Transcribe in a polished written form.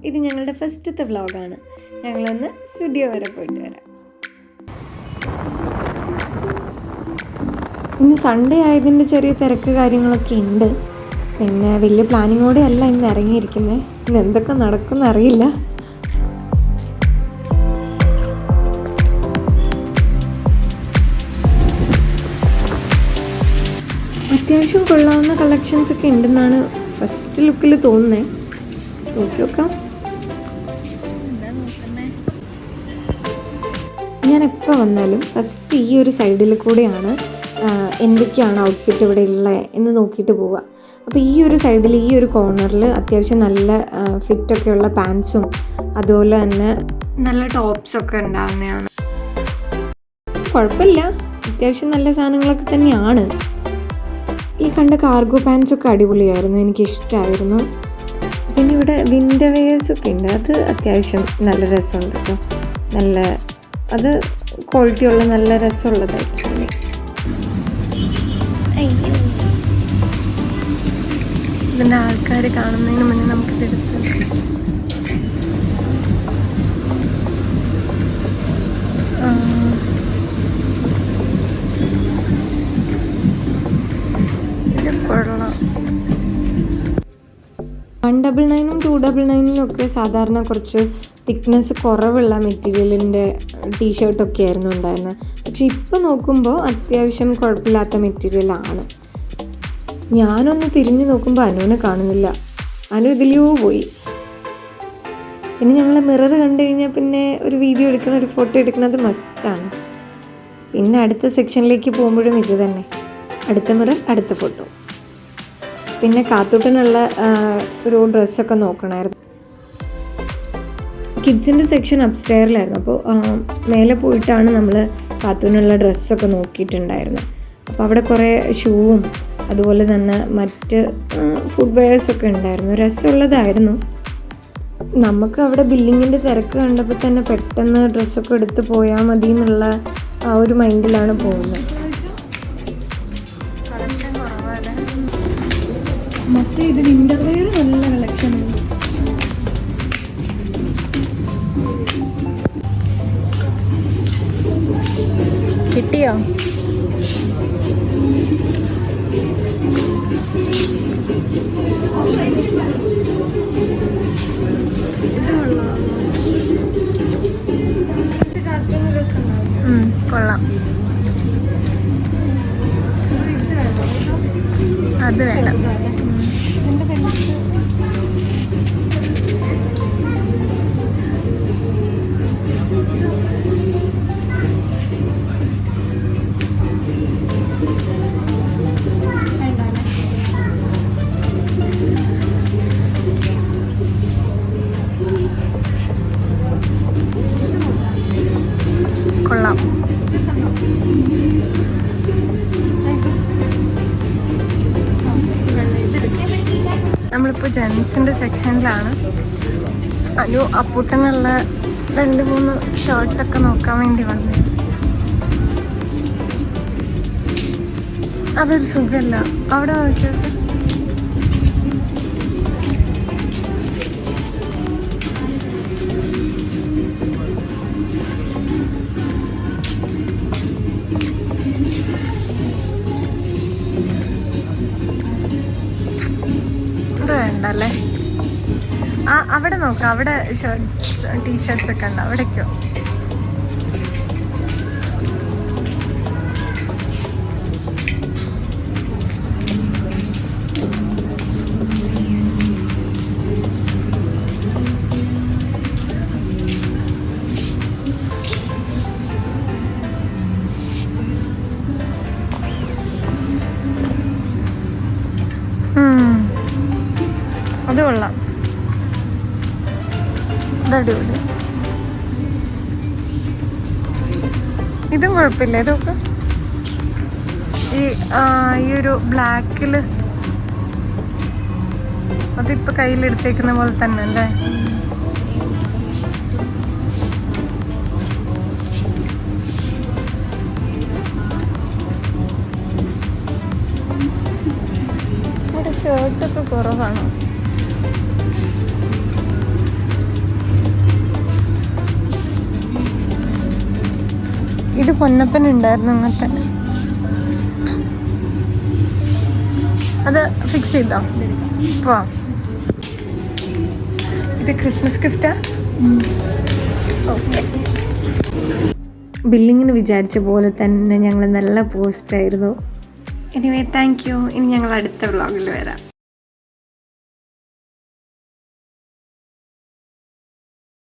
ഇത് ഞങ്ങളുടെ ഫസ്റ്റത്തെ വ്ളോഗാണ്. ഞങ്ങളൊന്ന് സ്റ്റുഡിയോ വരെ പോയിട്ട് വരാം. ഇന്ന് സൺഡേ ആയതിൻ്റെ ചെറിയ തിരക്ക് കാര്യങ്ങളൊക്കെ ഉണ്ട്. പിന്നെ വലിയ പ്ലാനിങ്ങോടെ അല്ല ഇന്ന് ഇറങ്ങിയിരിക്കുന്നത്. ഇന്ന് എന്തൊക്കെ നടക്കുമെന്ന് അറിയില്ല. അത്യാവശ്യം കൊള്ളാവുന്ന കളക്ഷൻസ് ഒക്കെ ഉണ്ടെന്നാണ് ഫസ്റ്റ് ലുക്കിൽ തോന്നുന്നത്. നോക്കി നോക്കാം. ഞാൻ എപ്പോൾ വന്നാലും ഫസ്റ്റ് ഈ ഒരു സൈഡിൽ കൂടെയാണ് എന്തൊക്കെയാണ് ഔട്ട്ഫിറ്റ് ഇവിടെ ഉള്ളത് എന്ന് നോക്കിയിട്ട് പോവുക. അപ്പോൾ ഈ ഒരു സൈഡിൽ ഈ ഒരു കോർണറിൽ അത്യാവശ്യം നല്ല ഫിറ്റൊക്കെയുള്ള പാൻസും അതുപോലെ തന്നെ നല്ല ടോപ്സൊക്കെ ഉണ്ടാകുന്നതാണ്. കുഴപ്പമില്ല, അത്യാവശ്യം നല്ല സാധനങ്ങളൊക്കെ തന്നെയാണ്. ഈ കണ്ട കാർഗോ പാൻസൊക്കെ അടിപൊളിയായിരുന്നു, എനിക്കിഷ്ടമായിരുന്നു. പിന്നെ ഇവിടെ വിൻ്റർ വെയേഴ്സൊക്കെ ഉണ്ട്, അത് അത്യാവശ്യം നല്ല രസമുണ്ട് കേട്ടോ. നല്ല അത് ക്വാളിറ്റിയുള്ള നല്ല രസമുള്ളതായിട്ട് തോന്നി. ഇതിൻ്റെ ആൾക്കാർ കാണുന്നതിന് മുന്നേ നമുക്കിതെടുത്ത് കൊള്ളാം. 199 299 ഒക്കെ സാധാരണ കുറച്ച് തിക്നെസ് കുറവുള്ള മെറ്റീരിയലിൻ്റെ ടീഷർട്ടൊക്കെ ആയിരുന്നു ഉണ്ടായിരുന്നത്. പക്ഷെ ഇപ്പോൾ നോക്കുമ്പോൾ അത്യാവശ്യം കുഴപ്പമില്ലാത്ത മെറ്റീരിയലാണ്. ഞാനൊന്ന് തിരിഞ്ഞു നോക്കുമ്പോൾ അനുവിനെ കാണുന്നില്ല. അനു ഇതിലെയോ പോയി. പിന്നെ ഞങ്ങൾ മിറർ കണ്ടു കഴിഞ്ഞാൽ പിന്നെ ഒരു വീഡിയോ എടുക്കണം, ഒരു ഫോട്ടോ എടുക്കുന്നത് മസ്റ്റാണ്. പിന്നെ അടുത്ത സെക്ഷനിലേക്ക് പോകുമ്പോഴും ഇത് തന്നെ, അടുത്ത മിറർ അടുത്ത ഫോട്ടോ. പിന്നെ കാത്തൂട്ടനുള്ള ഒരു ഡ്രസ്സൊക്കെ നോക്കണമായിരുന്നു. കിഡ്സിൻ്റെ സെക്ഷൻ അപ്സ്റ്റെയറിലായിരുന്നു. അപ്പോൾ മേലെ പോയിട്ടാണ് നമ്മൾ കാത്തൂനുള്ള ഡ്രസ്സൊക്കെ നോക്കിയിട്ടുണ്ടായിരുന്നത്. അപ്പോൾ അവിടെ കുറേ ഷൂവും അതുപോലെ തന്നെ മറ്റ് ഫുഡ് വെയേഴ്സൊക്കെ ഉണ്ടായിരുന്നു, രസമുള്ളതായിരുന്നു. നമുക്ക് അവിടെ ബില്ലിങ്ങിൻ്റെ തിരക്ക് കണ്ടപ്പോൾ തന്നെ പെട്ടെന്ന് ഡ്രസ്സൊക്കെ എടുത്ത് പോയാൽ മതി എന്നുള്ള ആ ഒരു മൈൻഡിലാണ് പോകുന്നത്. മറ്റേ ഇത് വിൻ്റർ വെയർ നല്ല കളക്ഷനാണ്. കിട്ടിയോ? കൊള്ളാം, അത് വേണം. കൊള്ളാം. നമ്മളിപ്പോൾ ജെൻസിൻ്റെ സെക്ഷനിലാണ്. അനു അപ്പൂട്ടനുള്ള 2-3 ഷർട്ടൊക്കെ നോക്കാൻ വേണ്ടി വന്നു. അതൊരു സുഖമല്ല. അവിടെ നോക്കിയത് വേണ്ടല്ലേ. അവിടെ നോക്കാം, അവിടെ ടീഷർട്ട്സ് ഒക്കെ ഉണ്ട്, അവിടേക്കോ. അത് കൊള്ളാം, ഇതടിപൊളി. ഇതും കുഴപ്പമില്ല. ഇതൊക്കെ ഈ ഒരു ബ്ലാക്കിൽ അതിപ്പോൾ കയ്യിലെടുത്തേക്കുന്ന പോലെ തന്നെ അല്ലേ. ഇവിടെ ഷർട്ടൊക്കെ കുറവാണ്. ഒരു പൊന്നപ്പൻ ഉണ്ടായിരുന്നു അങ്ങനത്തെ. അത് ഫിക്സ് ചെയ്തോ? പോവാം. ഇത് ക്രിസ്മസ് ഗിഫ്റ്റാ? ഓക്കെ. ബില്ലിങ്ങിന് വിചാരിച്ച പോലെ തന്നെ ഞങ്ങൾ നല്ല പോസ്റ്റായിരുന്നു. Anyway thank you. ഇനി ഞങ്ങൾ അടുത്ത വ്ളോഗിൽ വരാം.